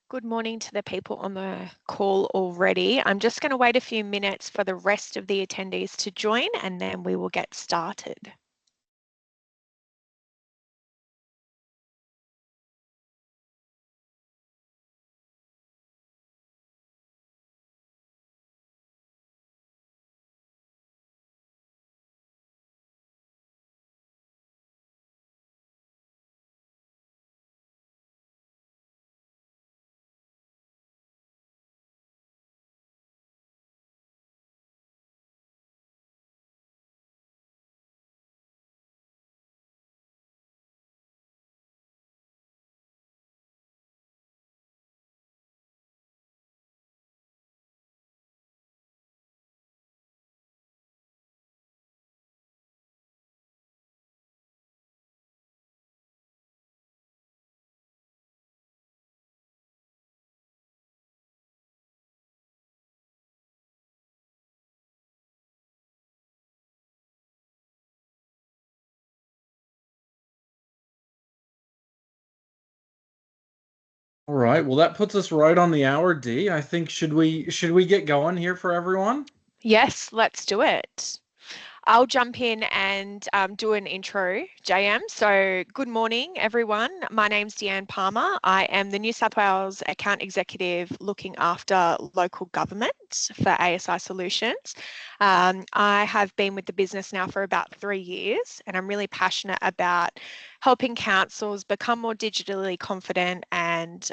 Good morning to the people on the call already. I'm just going to wait a few minutes for the rest of the attendees to join and then we will get started. All right, well that puts us right on the hour, D. I think should we get going here for everyone? Yes, let's do it. I'll jump in and do an intro, JM. So, good morning, everyone. My name's Deanne Palmer. I am the New South Wales Account Executive looking after local government for ASI Solutions. I have been with the business now for about 3 years, and I'm really passionate about helping councils become more digitally confident and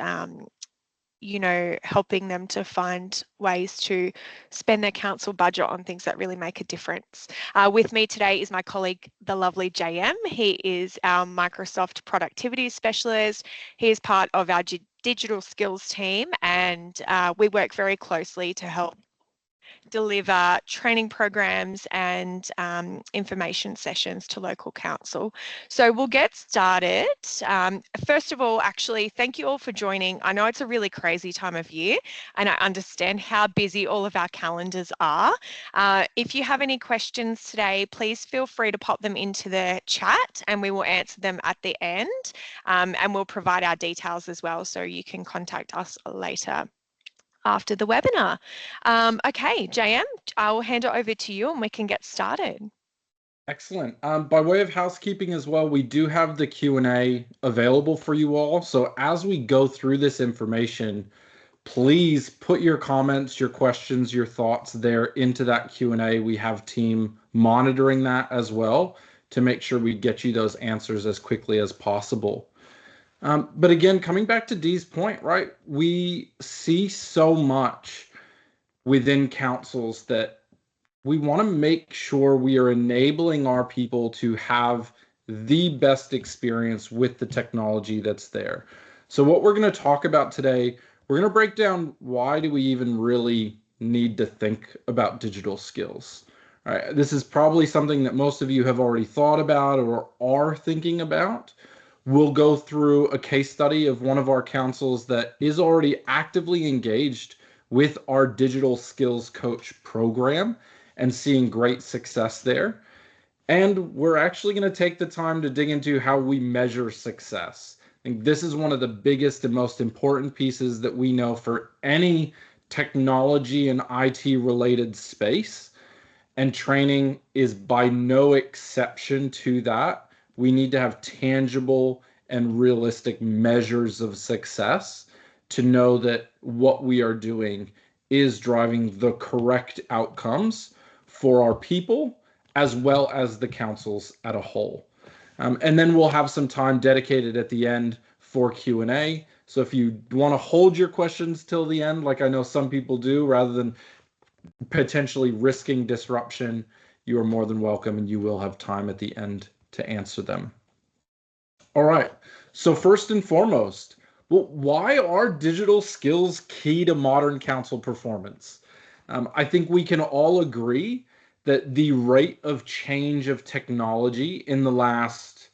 helping them to find ways to spend their council budget on things that really make a difference. With me today is my colleague, the lovely JM. He is our Microsoft productivity specialist. He is part of our digital skills team, and we work very closely to help deliver training programs and information sessions to local council. So we'll get started. First of all, actually, thank you all for joining. I know it's a really crazy time of year and I understand how busy all of our calendars are. If you have any questions today, please feel free to pop them into the chat and we will answer them at the end, and we'll provide our details as well so you can contact us later after the webinar. Okay, JM, I will hand it over to you and we can get started. Excellent. By way of housekeeping as well, we do have the Q&A available for you all. So as we go through this information, please put your comments, your questions, your thoughts there into that Q&A. We have team monitoring that as well to make sure we get you those answers as quickly as possible. But again, coming back to Dee's point, right? We see so much within councils that we want to make sure we are enabling our people to have the best experience with the technology that's there. So what we're going to talk about today, we're going to break down why do we even really need to think about digital skills. All right, this is probably something that most of you have already thought about or are thinking about. We'll go through a case study of one of our councils that is already actively engaged with our digital skills coach program and seeing great success there. And we're actually going to take the time to dig into how we measure success. I think this is one of the biggest and most important pieces that we know for any technology and IT related space. And training is by no exception to that. We need to have tangible and realistic measures of success to know that what we are doing is driving the correct outcomes for our people as well as the councils at a whole. And then we'll have some time dedicated at the end for Q&A. So if you want to hold your questions till the end, like I know some people do, rather than potentially risking disruption, you are more than welcome and you will have time at the end to answer them. All right, so first and foremost, well, why are digital skills key to modern council performance? I think we can all agree that the rate of change of technology in the last,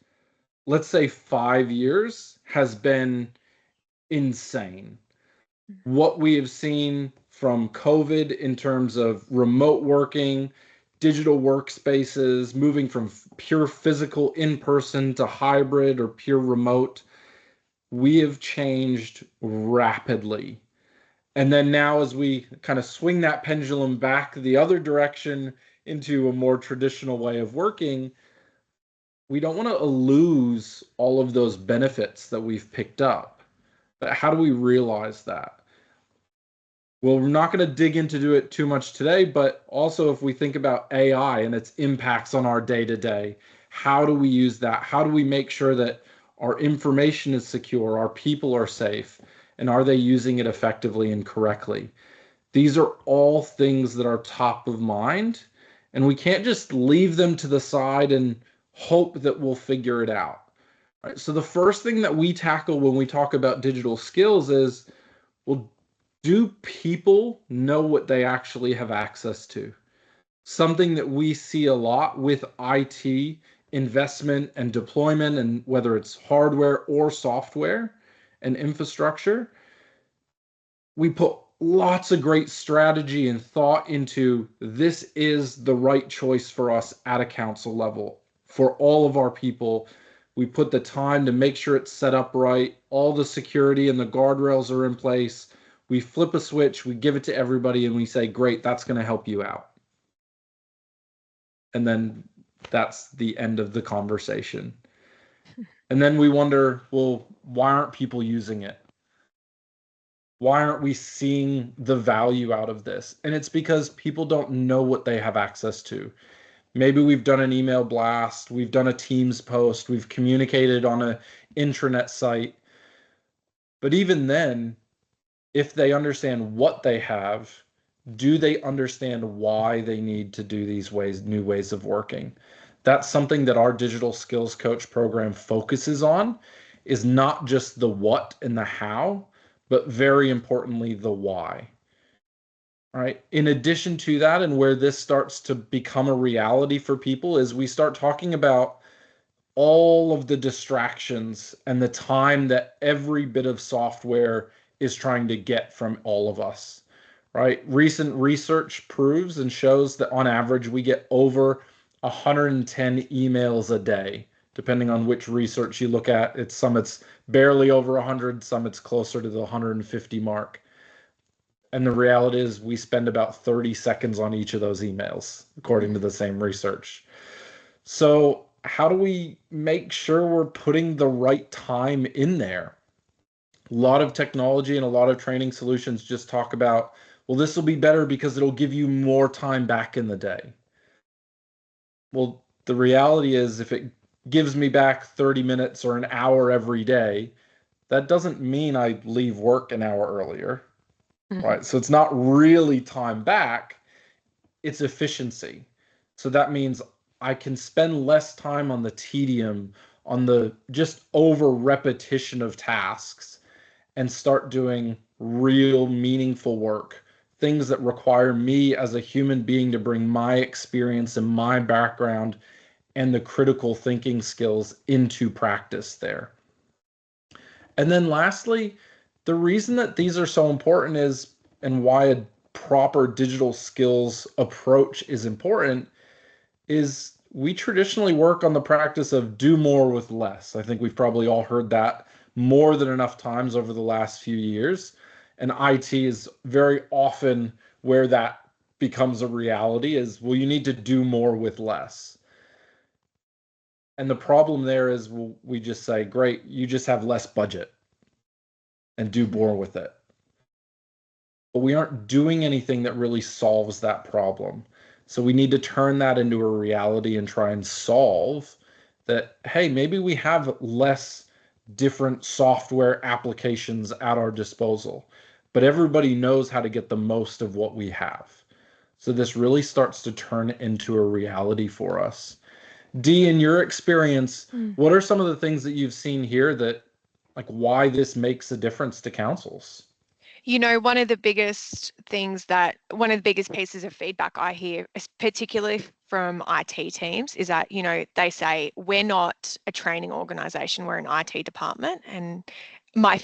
let's say, 5 years has been insane. What we have seen from COVID in terms of remote working, digital workspaces, moving from pure physical in-person to hybrid or pure remote, we have changed rapidly. And then now, as we kind of swing that pendulum back the other direction into a more traditional way of working, we don't want to lose all of those benefits that we've picked up. But how do we realize that? Well, we're not going to dig into do it too much today, but also if we think about AI and its impacts on our day to day, how do we use that? How do we make sure that our information is secure, our people are safe, and are they using it effectively and correctly? These are all things that are top of mind, and we can't just leave them to the side and hope that we'll figure it out. Right? So the first thing that we tackle when we talk about digital skills is, well, do people know what they actually have access to? Something that we see a lot with IT investment and deployment, and whether it's hardware or software and infrastructure, we put lots of great strategy and thought into this is the right choice for us at a council level for all of our people. We put the time to make sure it's set up right. All the security and the guardrails are in place. We flip a switch, we give it to everybody, and we say, great, that's going to help you out. And then that's the end of the conversation. And then we wonder, well, why aren't people using it? Why aren't we seeing the value out of this? And it's because people don't know what they have access to. Maybe we've done an email blast, we've done a Teams post, we've communicated on an intranet site. But even then, if they understand what they have, do they understand why they need to do these new ways of working? That's something that our digital skills coach program focuses on, is not just the what and the how, but very importantly, the why. All right. In addition to that, and where this starts to become a reality for people, is we start talking about all of the distractions and the time that every bit of software is trying to get from all of us, right? Recent research proves and shows that on average, we get over 110 emails a day, depending on which research you look at. It's barely over 100, some it's closer to the 150 mark. And the reality is we spend about 30 seconds on each of those emails, according to the same research. So how do we make sure we're putting the right time in there? A lot of technology and a lot of training solutions just talk about, well, this will be better because it'll give you more time back in the day. Well, the reality is if it gives me back 30 minutes or an hour every day, that doesn't mean I leave work an hour earlier, right? So it's not really time back, it's efficiency. So that means I can spend less time on the tedium, on the just over repetition of tasks, and start doing real meaningful work, things that require me as a human being to bring my experience and my background and the critical thinking skills into practice there. And then lastly, the reason that these are so important is, and why a proper digital skills approach is important, is we traditionally work on the practice of do more with less. I think we've probably all heard that more than enough times over the last few years. And IT is very often where that becomes a reality is, well, you need to do more with less. And the problem there is we just say, great, you just have less budget and do more with it. But we aren't doing anything that really solves that problem. So we need to turn that into a reality and try and solve that, hey, maybe we have less different software applications at our disposal, but everybody knows how to get the most of what we have. So this really starts to turn into a reality for us. Dee, in your experience, what are some of the things that you've seen here that, like, why this makes a difference to councils? You know, one of the biggest pieces of feedback I hear, particularly from IT teams, is that, you know, they say, we're not a training organisation, we're an IT department. And My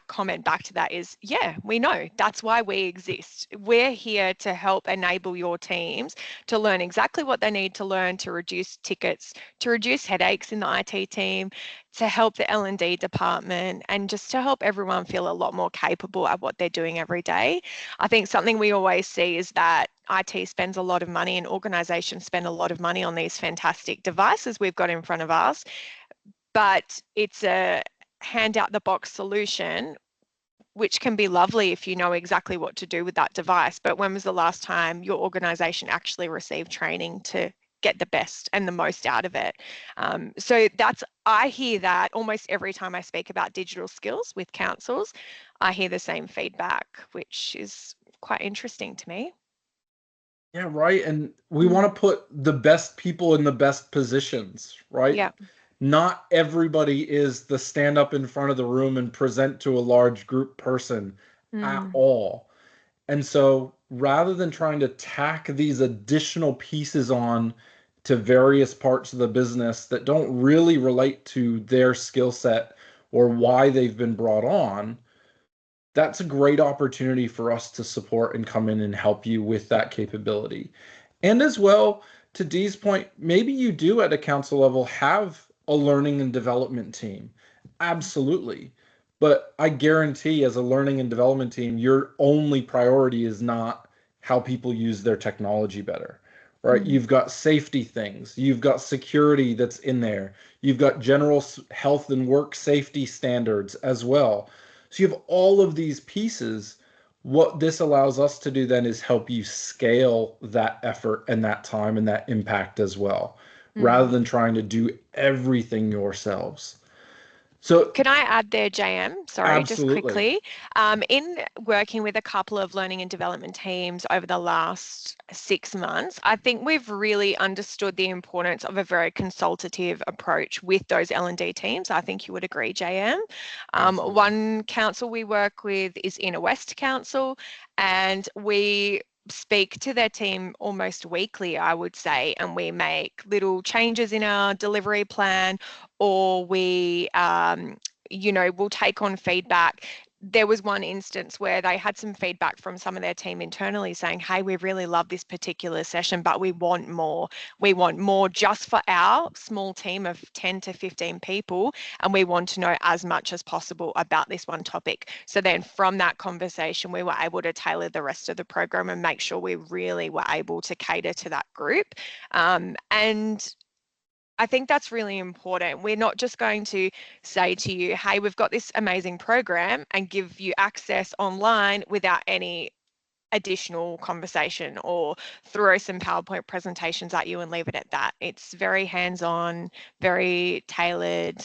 comment back to that is, yeah, we know. That's why we exist. We're here to help enable your teams to learn exactly what they need to learn to reduce tickets, to reduce headaches in the IT team, to help the L&D department, and just to help everyone feel a lot more capable at what they're doing every day. I think something we always see is that IT spends a lot of money and organizations spend a lot of money on these fantastic devices we've got in front of us, but it's a hand out the box solution, which can be lovely if you know exactly what to do with that device. But when was the last time your organization actually received training to get the best and the most out of it? So I hear that almost every time I speak about digital skills with councils, I hear the same feedback, which is quite interesting to me. Yeah, right. And we want Mm. to put the best people in the best positions, right? Yeah. Not everybody is the stand up in front of the room and present to a large group person at Mm. all. And so rather than trying to tack these additional pieces on to various parts of the business that don't really relate to their skill set or why they've been brought on, that's a great opportunity for us to support and come in and help you with that capability. And as well, to Dee's point, maybe you do at a council level have a learning and development team. Absolutely. But I guarantee, as a learning and development team, your only priority is not how people use their technology better, right? Mm. You've got safety things, you've got security that's in there, you've got general health and work safety standards as well. So you have all of these pieces. What this allows us to do then is help you scale that effort and that time and that impact as well, rather Mm. than trying to do everything yourselves. So, Can I add there, JM? Sorry, just absolutely. quickly. In working with a couple of learning and development teams over the last 6 months, I think we've really understood the importance of a very consultative approach with those L&D teams. I think you would agree, JM. Absolutely. One council we work with is Inner West Council, and we speak to their team almost weekly, I would say, and we make little changes in our delivery plan, or we'll take on feedback. There was one instance where they had some feedback from some of their team internally saying, hey, we really love this particular session, but we want more. We want more just for our small team of 10 to 15 people, and we want to know as much as possible about this one topic. So then from that conversation, we were able to tailor the rest of the program and make sure we really were able to cater to that group. And I think that's really important. We're not just going to say to you, hey, we've got this amazing program and give you access online without any additional conversation, or throw some PowerPoint presentations at you and leave it at that. It's very hands-on, very tailored.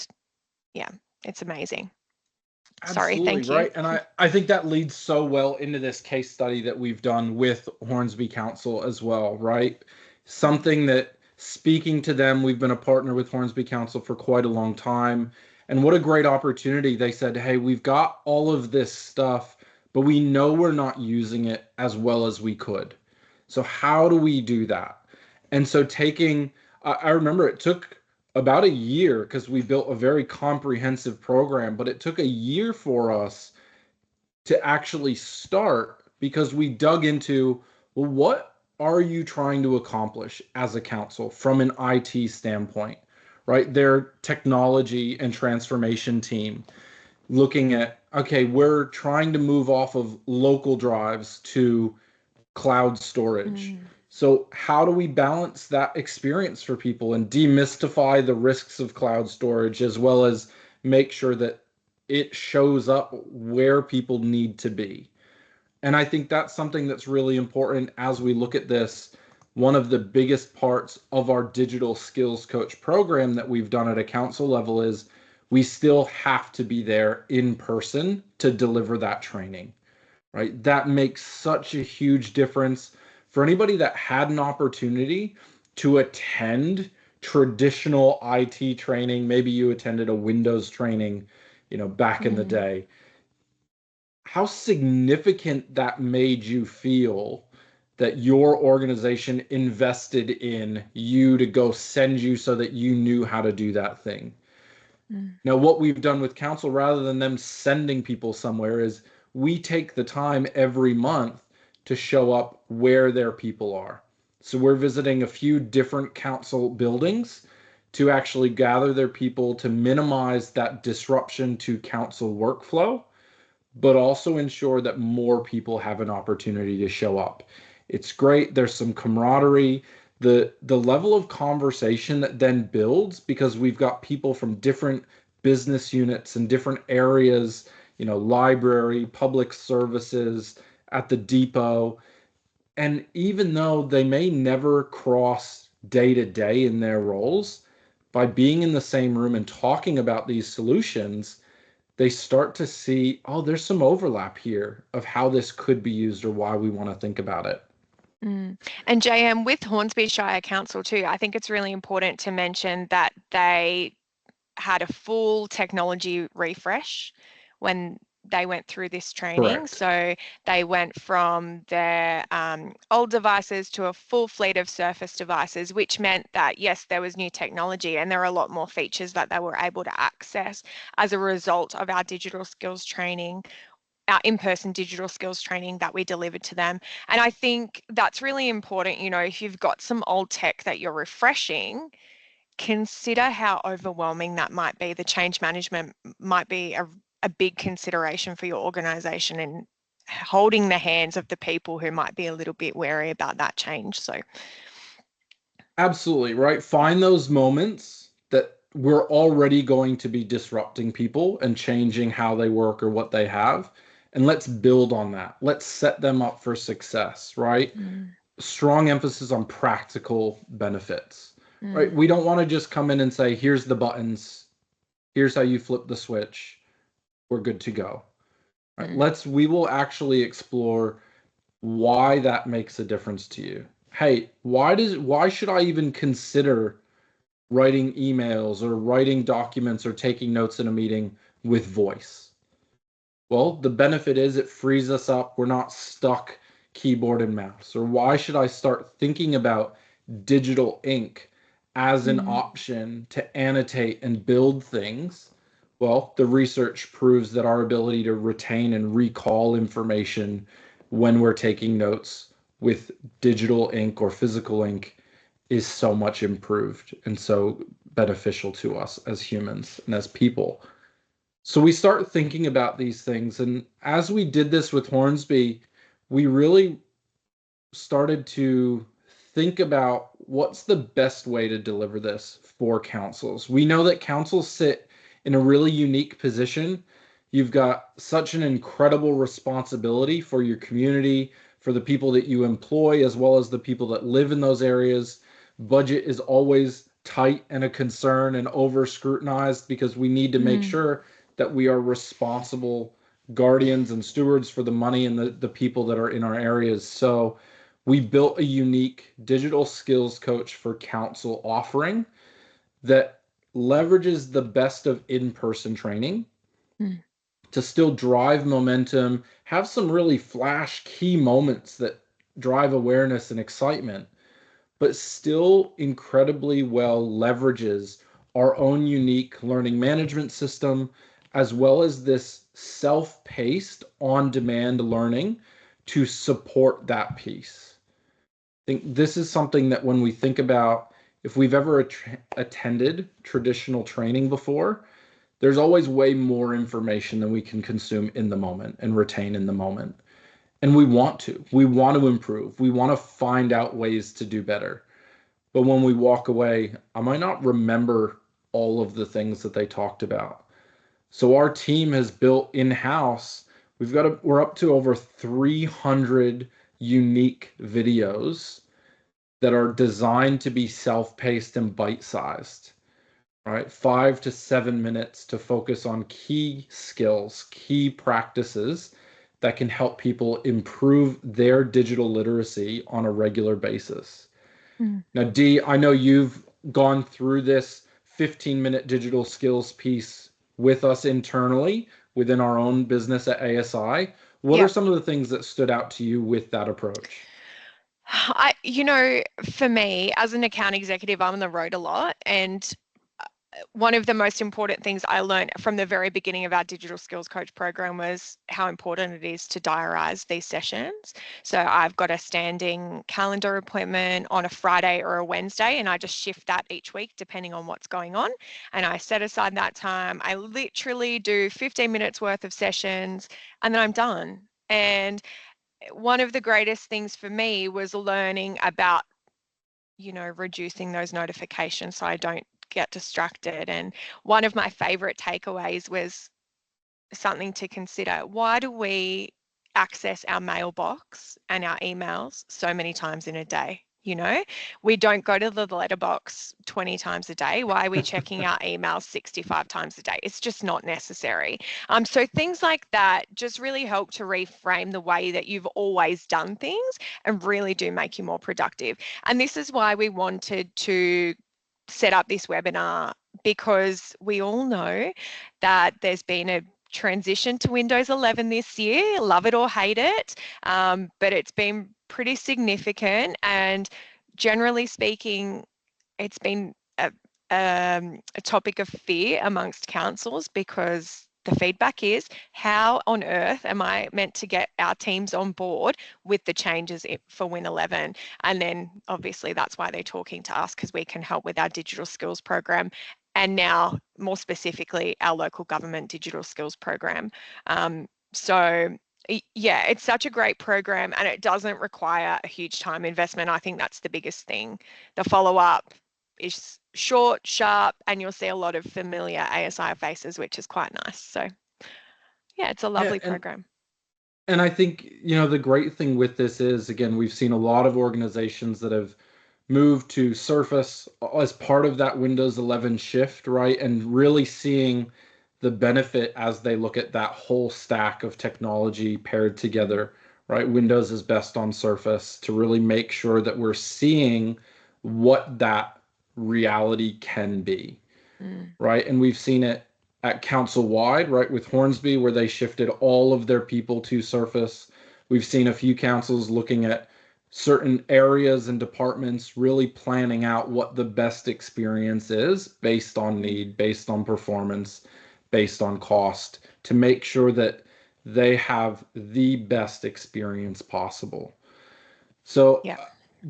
Yeah, it's amazing. Sorry, Absolutely thank you. right. And I think that leads so well into this case study that we've done with Hornsby Council as well, right? Something that, speaking to them, we've been a partner with Hornsby Council for quite a long time. And what a great opportunity. They said, hey, we've got all of this stuff, but we know we're not using it as well as we could. So how do we do that? And so I remember it took about a year because we built a very comprehensive program, but it took a year for us to actually start because we dug into, well, what are you trying to accomplish as a council from an IT standpoint, right? Their technology and transformation team looking at, okay, we're trying to move off of local drives to cloud storage. Mm, So, how do we balance that experience for people and demystify the risks of cloud storage as well as make sure that it shows up where people need to be? And I think that's something that's really important as we look at this. One of the biggest parts of our digital skills coach program that we've done at a council level is we still have to be there in person to deliver that training, right? That makes such a huge difference for anybody that had an opportunity to attend traditional IT training. Maybe you attended a Windows training, back in the mm. day. How significant that made you feel that your organization invested in you to go send you so that you knew how to do that thing. Mm. Now, what we've done with council, rather than them sending people somewhere, is we take the time every month to show up where their people are. So we're visiting a few different council buildings to actually gather their people to minimize that disruption to council workflow, but also ensure that more people have an opportunity to show up. It's great. There's some camaraderie. The level of conversation that then builds because we've got people from different business units and different areas, library, public services, at the depot. And even though they may never cross day to day in their roles, by being in the same room and talking about these solutions, they start to see, oh, there's some overlap here of how this could be used or why we want to think about it. Mm. And JM, with Hornsby Shire Council too, I think it's really important to mention that they had a full technology refresh when they went through this training. Correct. So they went from their old devices to a full fleet of Surface devices, which meant that, yes, there was new technology and there are a lot more features that they were able to access as a result of our digital skills training, our in-person digital skills training that we delivered to them. And I think that's really important. If you've got some old tech that you're refreshing, consider how overwhelming that might be. The change management might be a big consideration for your organization, and holding the hands of the people who might be a little bit wary about that change. So, Absolutely, right? Find those moments that we're already going to be disrupting people and changing how they work or what they have. And let's build on that. Let's set them up for success, right? mm, Strong emphasis on practical benefits, right? mm, We don't want to just come in and say, here's the buttons, here's how you flip the switch, we're good to go. Right? mm, We will actually explore why that makes a difference to you. Hey, why should I even consider writing emails or writing documents or taking notes in a meeting with voice? Well, the benefit is it frees us up. We're not stuck keyboard and mouse. Or why should I start thinking about digital ink as an mm, option to annotate and build things? Well, the research proves that our ability to retain and recall information when we're taking notes with digital ink or physical ink is so much improved and so beneficial to us as humans and as people. So we start thinking about these things. And as we did this with Hornsby, we really started to think about what's the best way to deliver this for councils. We know that councils sit in a really unique position. You've got such an incredible responsibility for your community, for the people that you employ, as well as the people that live in those areas. Budget is always tight and a concern and over scrutinized because we need to make mm, sure that we are responsible guardians and stewards for the money and the people that are in our areas. So we built a unique digital skills coach for council offering that leverages the best of in-person training mm, to still drive momentum, have some really flash key moments that drive awareness and excitement, but still incredibly well leverages our own unique learning management system, as well as this self-paced, on-demand learning to support that piece. I think this is something that when we think about if we've ever attended traditional training before, there's always way more information than we can consume in the moment and retain in the moment. And we want to. We want to improve. We want to find out ways to do better. But when we walk away, I might not remember all of the things that they talked about. So our team has built in-house, we're up to over 300 unique videos that are designed to be self-paced and bite-sized. Right? 5 to 7 minutes to focus on key skills, key practices that can help people improve their digital literacy on a regular basis. mm. Now, Dee, I know you've gone through this 15-minute digital skills piece with us internally within our own business at ASI. What are Yeah. some of the things that stood out to you with that approach? For me, as an account executive, I'm on the road a lot, and one of the most important things I learned from the very beginning of our digital skills coach program was how important it is to diarise these sessions. So I've got a standing calendar appointment on a Friday or a Wednesday, and I just shift that each week depending on what's going on. And I set aside that time. I literally do 15 minutes worth of sessions and then I'm done. And one of the greatest things for me was learning about, reducing those notifications so I don't get distracted. And one of my favorite takeaways was something to consider. Why do we access our mailbox and our emails so many times in a day? We don't go to the letterbox 20 times a day. Why are we checking our emails 65 times a day? It's just not necessary. So things like that just really help to reframe the way that you've always done things and really do make you more productive. And this is why we wanted to set up this webinar, because we all know that there's been a transition to Windows 11 this year, love it or hate it, but it's been pretty significant, and generally speaking, it's been a topic of fear amongst councils, because the feedback is, how on earth am I meant to get our teams on board with the changes for Win 11? And then obviously that's why they're talking to us, because we can help with our digital skills program, and now more specifically our local government digital skills program. So yeah, it's such a great program, and it doesn't require a huge time investment. I think that's the biggest thing. The follow-up is short, sharp, and you'll see a lot of familiar ASI faces, which is quite nice. So yeah, it's a Yeah, lovely program. and I think, the great thing with this is, again, we've seen a lot of organizations that have moved to Surface as part of that Windows 11 shift, right? And really seeing the benefit as they look at that whole stack of technology paired together, right? Windows is best on Surface, to really make sure that we're seeing what that reality can be, Mm. right? And we've seen it at council wide, right, with Hornsby, where they shifted all of their people to Surface. We've seen a few councils looking at certain areas and departments, really planning out what the best experience is based on need, based on performance, based on cost, to make sure that they have the best experience possible. So Yeah.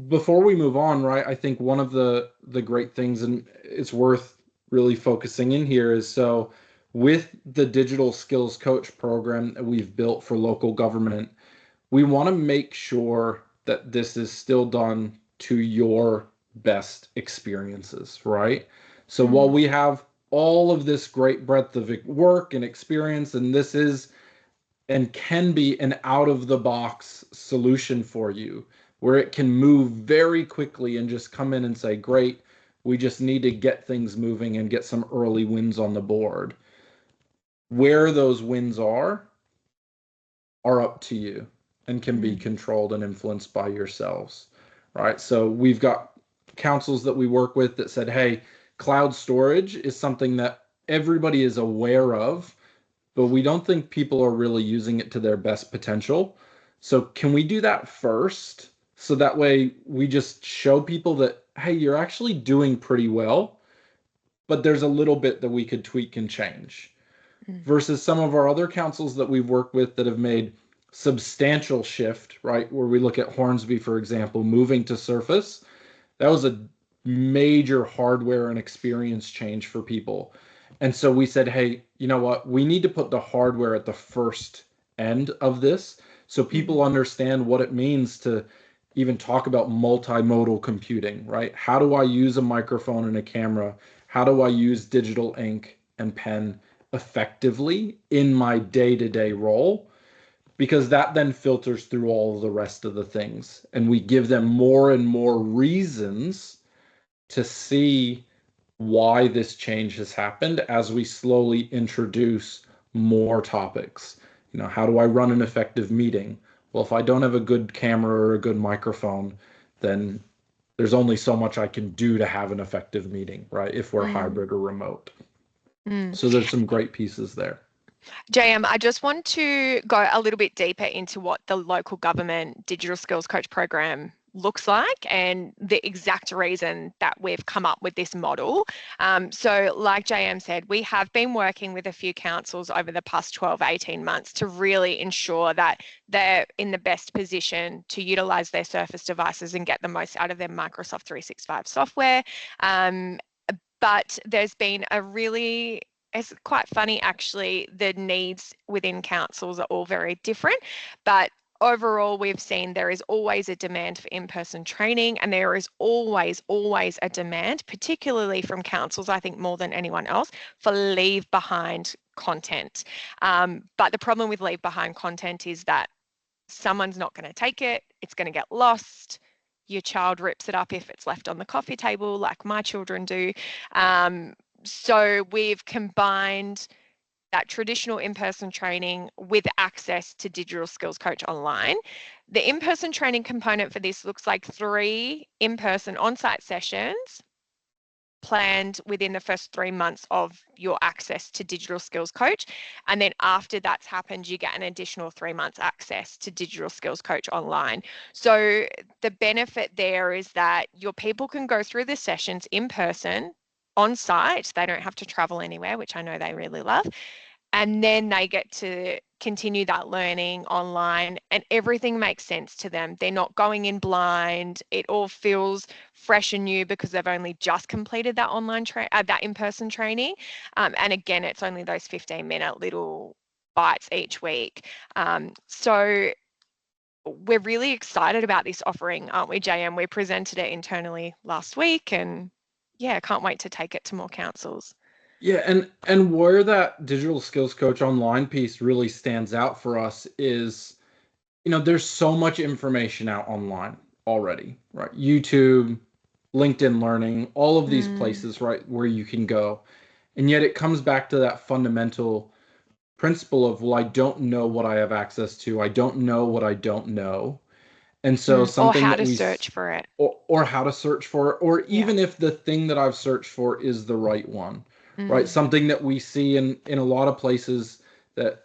before we move on, right, I think one of the great things, and it's worth really focusing in here, is so with the digital skills coach program that we've built for local government, we want to make sure that this is still done to your best experiences, right? So while Mm. we have all of this great breadth of work and experience, and this is and can be an out of the box solution for you, where it can move very quickly and just come in and say, great, we just need to get things moving and get some early wins on the board. Where those wins are up to you and can be Mm. controlled and influenced by yourselves, right? So we've got councils that we work with that said, hey, cloud storage is something that everybody is aware of, but we don't think people are really using it to their best potential. So can we do that first? So that way we just show people that, hey, you're actually doing pretty well, but there's a little bit that we could tweak and change. Mm. Versus some of our other councils that we've worked with that have made substantial shift, right? Where we look at Hornsby, for example, moving to Surface. That was a major hardware and experience change for people. And so we said, hey, you know what? We need to put the hardware at the first end of this so Mm. people understand what it means to even talk about multimodal computing, right? How do I use a microphone and a camera? How do I use digital ink and pen effectively in my day-to-day role? Because that then filters through all of the rest of the things. And we give them more and more reasons to see why this change has happened as we slowly introduce more topics. How do I run an effective meeting? Well, if I don't have a good camera or a good microphone, then there's only so much I can do to have an effective meeting, right? If we're Mm. hybrid or remote. Mm. So there's some great pieces there. JM, I just want to go a little bit deeper into what the local government digital skills coach program looks like and the exact reason that we've come up with this model. So like JM said, we have been working with a few councils over the past 12, 18 months to really ensure that they're in the best position to utilize their Surface devices and get the most out of their Microsoft 365 software. But there's been it's quite funny actually, the needs within councils are all very different, but overall, we've seen there is always a demand for in-person training, and there is always a demand, particularly from councils, I think more than anyone else, for leave behind content. But the problem with leave behind content is that someone's not going to take it, it's going to get lost. Your child rips it up if it's left on the coffee table, like my children do. So we've combined that traditional in-person training with access to Digital Skills Coach online. The in-person training component for this looks like 3 in-person on-site sessions planned within the first 3 months of your access to Digital Skills Coach. And then after that's happened, you get an additional 3 months access to Digital Skills Coach online. So the benefit there is that your people can go through the sessions in person, on site. They don't have to travel anywhere, which I know they really love. And then they get to continue that learning online, and everything makes sense to them. They're not going in blind. It all feels fresh and new because they've only just completed that that in-person training. And again, it's only those 15-minute little bites each week. So we're really excited about this offering, aren't we, JM? We presented it internally last week, and yeah, can't wait to take it to more councils. Yeah, and where that digital skills coach online piece really stands out for us is, there's so much information out online already, right? YouTube, LinkedIn Learning, all of these places, right, where you can go. And yet it comes back to that fundamental principle of, well, I don't know what I have access to. I don't know what I don't know. And so Or something how that to search for it. or how to search for it, or even if the thing that I've searched for is the right one, right? Something that we see in a lot of places that,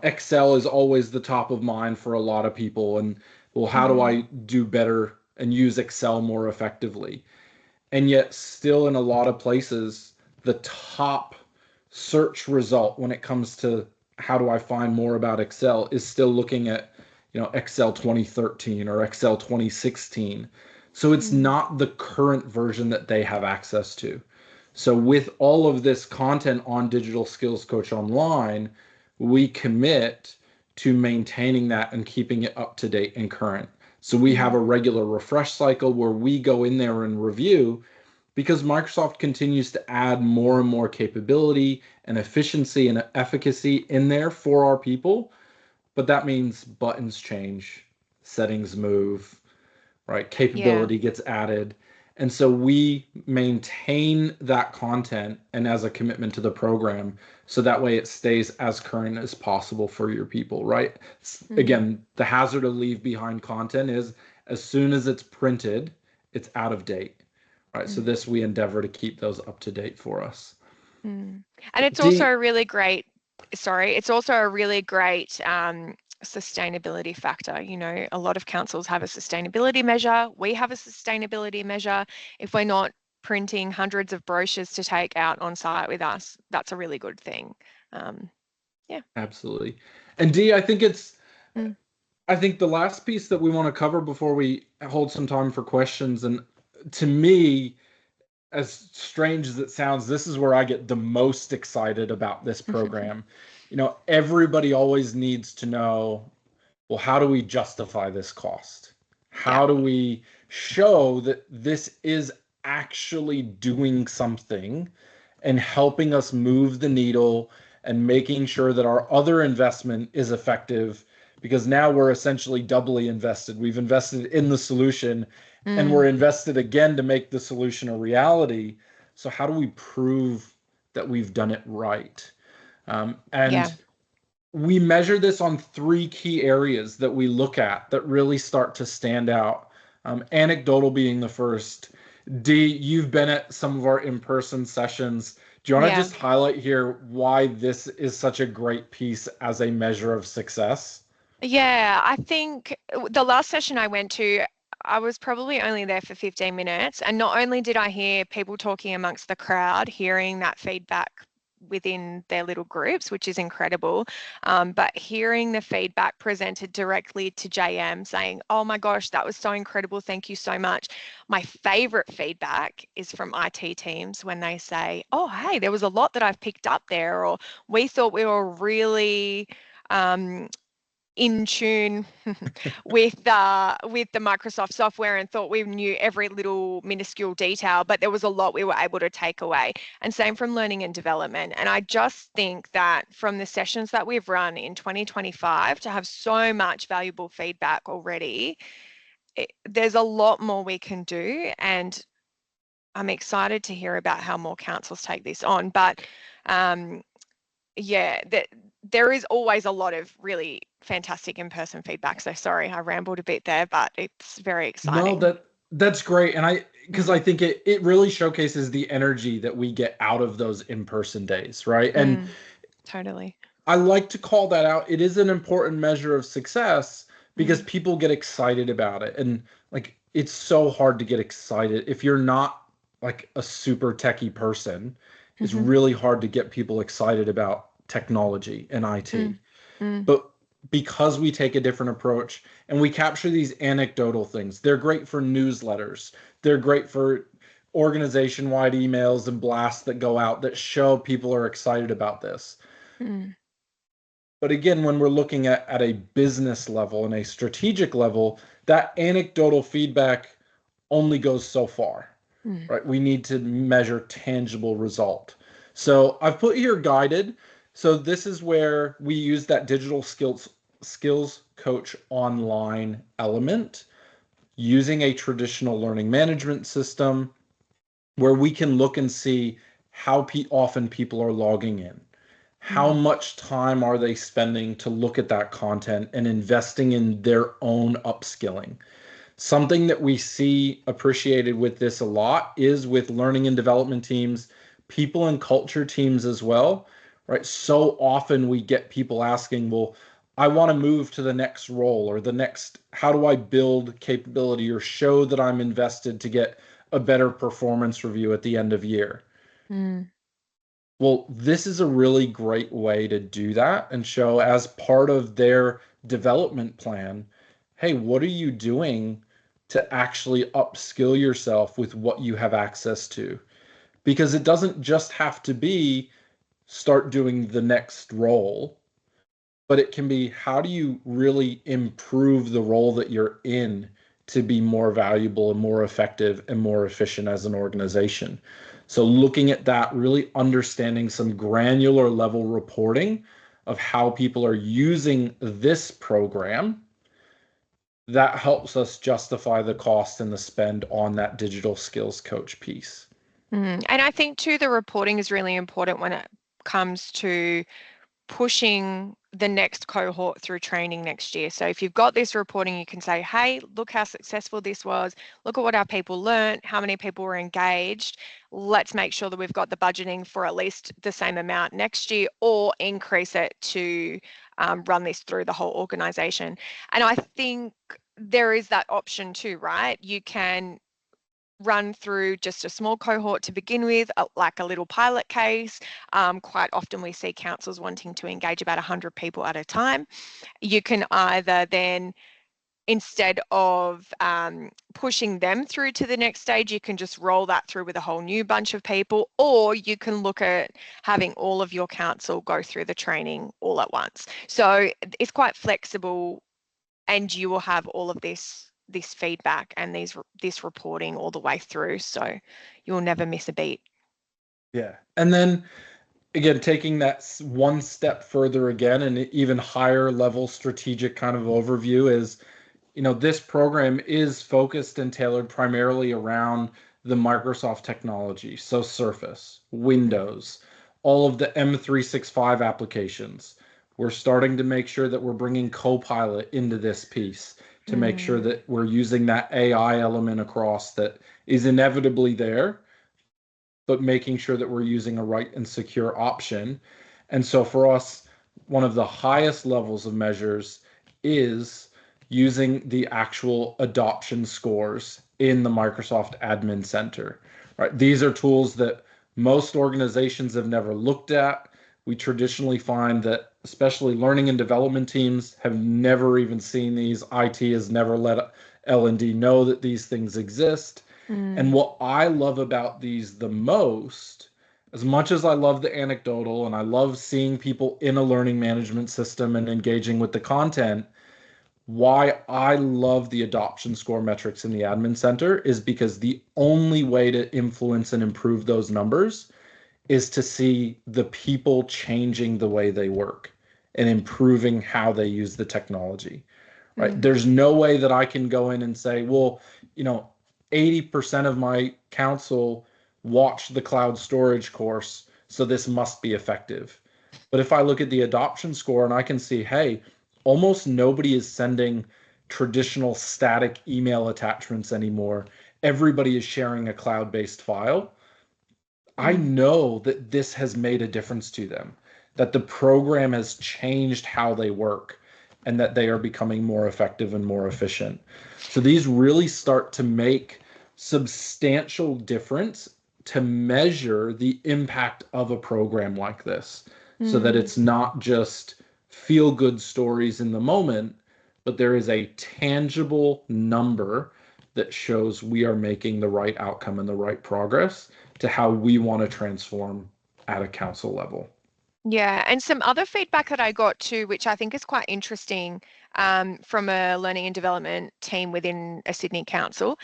Excel is always the top of mind for a lot of people. And well, how do I do better and use Excel more effectively? And yet still in a lot of places, the top search result when it comes to how do I find more about Excel is still looking at, Excel 2013 or Excel 2016. So it's not the current version that they have access to. So with all of this content on Digital Skills Coach Online, we commit to maintaining that and keeping it up to date and current. So we have a regular refresh cycle where we go in there and review, because Microsoft continues to add more and more capability and efficiency and efficacy in there for our people. But that means buttons change, settings move, right? Capability gets added. And so we maintain that content and as a commitment to the program, so that way it stays as current as possible for your people, right? Again, the hazard of leave behind content is as soon as it's printed, it's out of date, right? So this we endeavor to keep those up to date for us. And it's also a really great, sustainability factor. A lot of councils have a sustainability measure. We have a sustainability measure. If we're not printing hundreds of brochures to take out on site with us, that's a really good thing. Yeah. Absolutely. And Dee, I think the last piece that we want to cover before we hold some time for questions, and to me, as strange as it sounds, this is where I get the most excited about this program. Everybody always needs to know, well, how do we justify this cost? How do we show that this is actually doing something and helping us move the needle and making sure that our other investment is effective? Because now we're essentially doubly invested. We've invested in the solution and we're invested again to make the solution a reality. So how do we prove that we've done it right? We measure this on 3 key areas that we look at that really start to stand out. Anecdotal being the first. Dee, you've been at some of our in-person sessions. Do you want to just highlight here why this is such a great piece as a measure of success? Yeah, I think the last session I went to, I was probably only there for 15 minutes. And not only did I hear people talking amongst the crowd, hearing that feedback within their little groups, which is incredible, but hearing the feedback presented directly to JM saying, oh my gosh, that was so incredible. Thank you so much. My favorite feedback is from IT teams when they say, oh, hey, there was a lot that I've picked up there, or we thought we were really in tune with the Microsoft software and thought we knew every little minuscule detail, but there was a lot we were able to take away. And same from learning and development. And I just think that from the sessions that we've run in 2025 to have so much valuable feedback already, there's a lot more we can do. And I'm excited to hear about how more councils take this on. But yeah, there is always a lot of really fantastic in-person feedback. So sorry, I rambled a bit there, but it's very No, exciting. that's great. And because Mm, I think it really showcases the energy that we get out of those in-person days, right? And mm, totally. I like to call that out. It is an important measure of success because Mm, people get excited about it. And like it's so hard to get excited if you're not like a super techie person. It's mm-hmm, really hard to get people excited about technology and mm, IT. mm, But because we take a different approach and we capture these anecdotal things, they're great for newsletters. They're great for organization-wide emails and blasts that go out that show people are excited about this. mm, But again, when we're looking at a business level and a strategic level, that anecdotal feedback only goes so far, mm, right? We need to measure tangible result. So I've put here guided. So this is where we use that digital skills coach online element using a traditional learning management system where we can look and see how often people are logging in. How mm, much time are they spending to look at that content and investing in their own upskilling? Something that we see appreciated with this a lot is with learning and development teams, people and culture teams as well, right? So often we get people asking, well, I want to move to the next role or the next, how do I build capability or show that I'm invested to get a better performance review at the end of year? mm, Well, this is a really great way to do that and show as part of their development plan, hey, what are you doing to actually upskill yourself with what you have access to? Because it doesn't just have to be start doing the next role, but it can be how do you really improve the role that you're in to be more valuable and more effective and more efficient as an organization. So looking at that, really understanding some granular level reporting of how people are using this program, that helps us justify the cost and the spend on that digital skills coach piece. mm. And I think too, the reporting is really important when it comes to pushing the next cohort through training next year. So if you've got this reporting, you can say, hey, look how successful this was. Look at what our people learned, how many people were engaged. Let's make sure that we've got the budgeting for at least the same amount next year or increase it to run this through the whole organization. And I think there is that option too, right? You can run through just a small cohort to begin with, like a little pilot case. Quite often we see councils wanting to engage about 100 people at a time. You can either then, instead of pushing them through to the next stage, you can just roll that through with a whole new bunch of people, or you can look at having all of your council go through the training all at once. So it's quite flexible, and you will have all of this feedback and this reporting all the way through, so you'll never miss a beat. Yeah. And then again, taking that one step further again, and even higher level strategic kind of overview is, this program is focused and tailored primarily around the Microsoft technology. So Surface, Windows, all of the M365 applications. We're starting to make sure that we're bringing Copilot into this piece to make sure Mm, that we're using that AI element across that is inevitably there, but making sure that we're using a right and secure option. And so for us, one of the highest levels of measures is using the actual adoption scores in the Microsoft Admin Center. Right? These are tools that most organizations have never looked at. We traditionally find that especially learning and development teams have never even seen these. IT has never let L&D know that these things exist. And what I love about these the most, as much as I love the anecdotal and I love seeing people in a learning management system and engaging with the content, why I love the adoption score metrics in the admin center is because the only way to influence and improve those numbers is to see the people changing the way they work and improving how they use the technology, right? There's no way that I can go in and say, well, 80% of my council watched the cloud storage course, so this must be effective. But if I look at the adoption score and I can see, hey, almost nobody is sending traditional static email attachments anymore. Everybody is sharing a cloud-based file. I know that this has made a difference to them, that the program has changed how they work, and that they are becoming more effective and more efficient. So these really start to make substantial difference to measure the impact of a program like this, so that it's not just feel good stories in the moment, but there is a tangible number that shows we are making the right outcome and the right progress to how we want to transform at a council level. Yeah, and some other feedback that I got too, which I think is quite interesting, from a learning and development team within a Sydney council.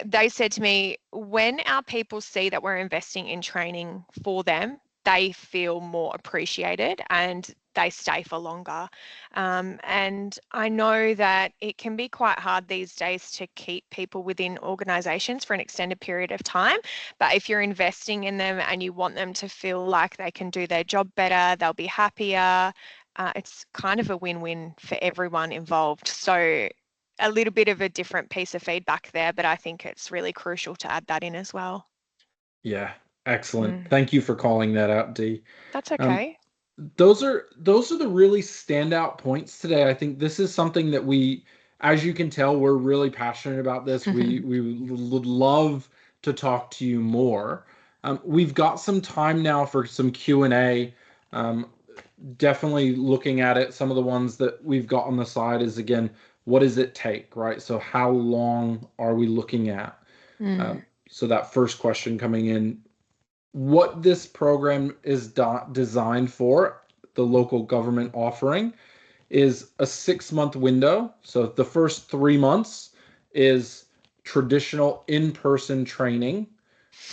They said to me, when our people see that we're investing in training for them, they feel more appreciated and they stay for longer. And I know that it can be quite hard these days to keep people within organisations for an extended period of time. But if you're investing in them and you want them to feel like they can do their job better, they'll be happier. It's kind of a win-win for everyone involved. So a little bit of a different piece of feedback there, but I think it's really crucial to add that in as well. Yeah, excellent. Thank you for calling that out, Dee. That's Um, okay. those are the really standout points today. I think this is something that we, as you can tell, we're really passionate about this. We would love to talk to you more. We've got some time now for some Q&A. Definitely looking at it. Some of the ones that we've got on the side is, again, what does it take, right? So how long are we looking at? So that first question coming in, what this program is designed for, the local government offering, is a 6-month window. So the first 3 months is traditional in-person training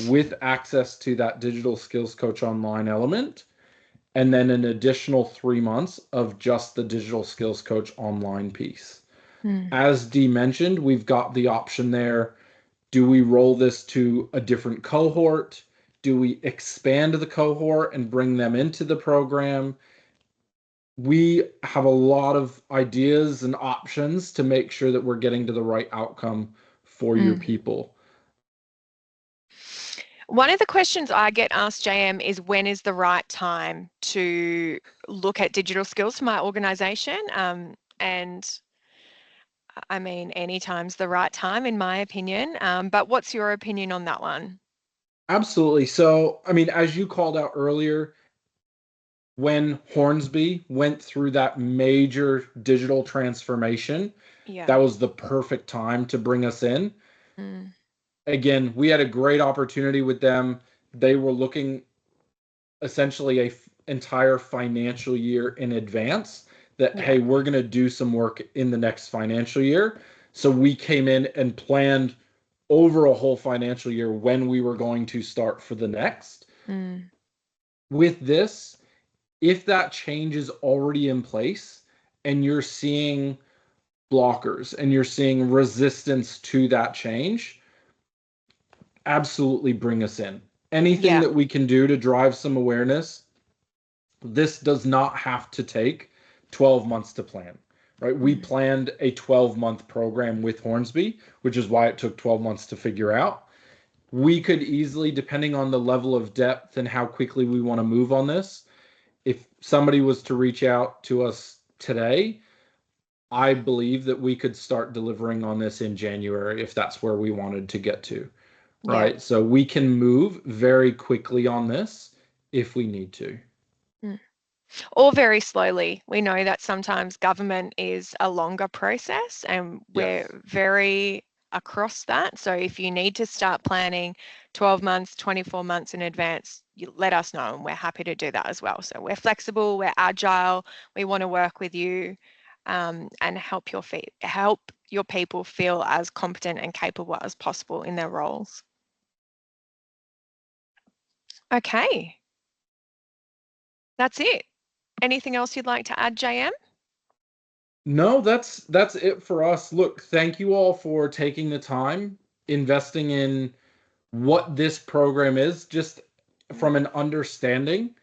with access to that digital skills coach online element, and then an additional 3 months of just the digital skills coach online piece. As Dee mentioned, we've got the option there. Do we roll this to a different cohort? Do we expand the cohort and bring them into the program? We have a lot of ideas and options to make sure that we're getting to the right outcome for your people. One of the questions I get asked, JM, is when is the right time to look at digital skills for my organisation? And I mean, any time's the right time, in my opinion. But what's your opinion on that one? Absolutely. So, I mean, as you called out earlier, when Hornsby went through that major digital transformation, that Yeah. was the perfect time to bring us in. Mm. Again, we had a great opportunity with them. They were looking essentially a entire financial year in advance that, Yeah. hey, we're going to do some work in the next financial year. So we came in and planned over a whole financial year when we were going to start for the next. Mm. With this, if that change is already in place and you're seeing blockers and you're seeing resistance to that change, absolutely bring us in. Anything Yeah. that we can do to drive some awareness, this does not have to take 12 months to plan, right? We planned a 12-month program with Hornsby, which is why it took 12 months to figure out. We could easily, depending on the level of depth and how quickly we want to move on this, if somebody was to reach out to us today, I believe that we could start delivering on this in January if that's where we wanted to get to, Yeah. right? So we can move very quickly on this if we need to. Mm. Or very slowly. We know that sometimes government is a longer process and we're Yes. very across that. So if you need to start planning 12 months, 24 months in advance, you let us know and we're happy to do that as well. So we're flexible, we're agile, we want to work with you and help your people feel as competent and capable as possible in their roles. Okay, that's it. Anything else you'd like to add, JM? No, that's it for us. Look, thank you all for taking the time, investing in what this program is, just from an understanding.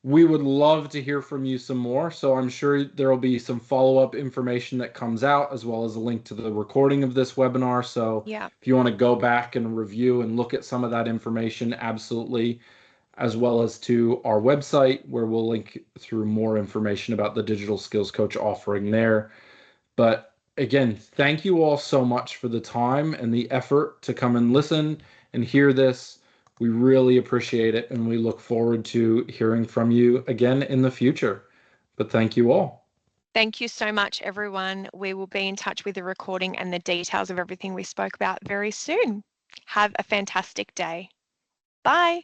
We would love to hear from you some more. So I'm sure there will be some follow-up information that comes out, as well as a link to the recording of this webinar. So Yeah. if you want to go back and review and look at some of that information, absolutely, as well as to our website, where we'll link through more information about the digital skills coach offering there. But again, thank you all so much for the time and the effort to come and listen and hear this. We really appreciate it, and we look forward to hearing from you again in the future. But thank you all. Thank you so much, everyone. We will be in touch with the recording and the details of everything we spoke about very soon. Have a fantastic day. Bye.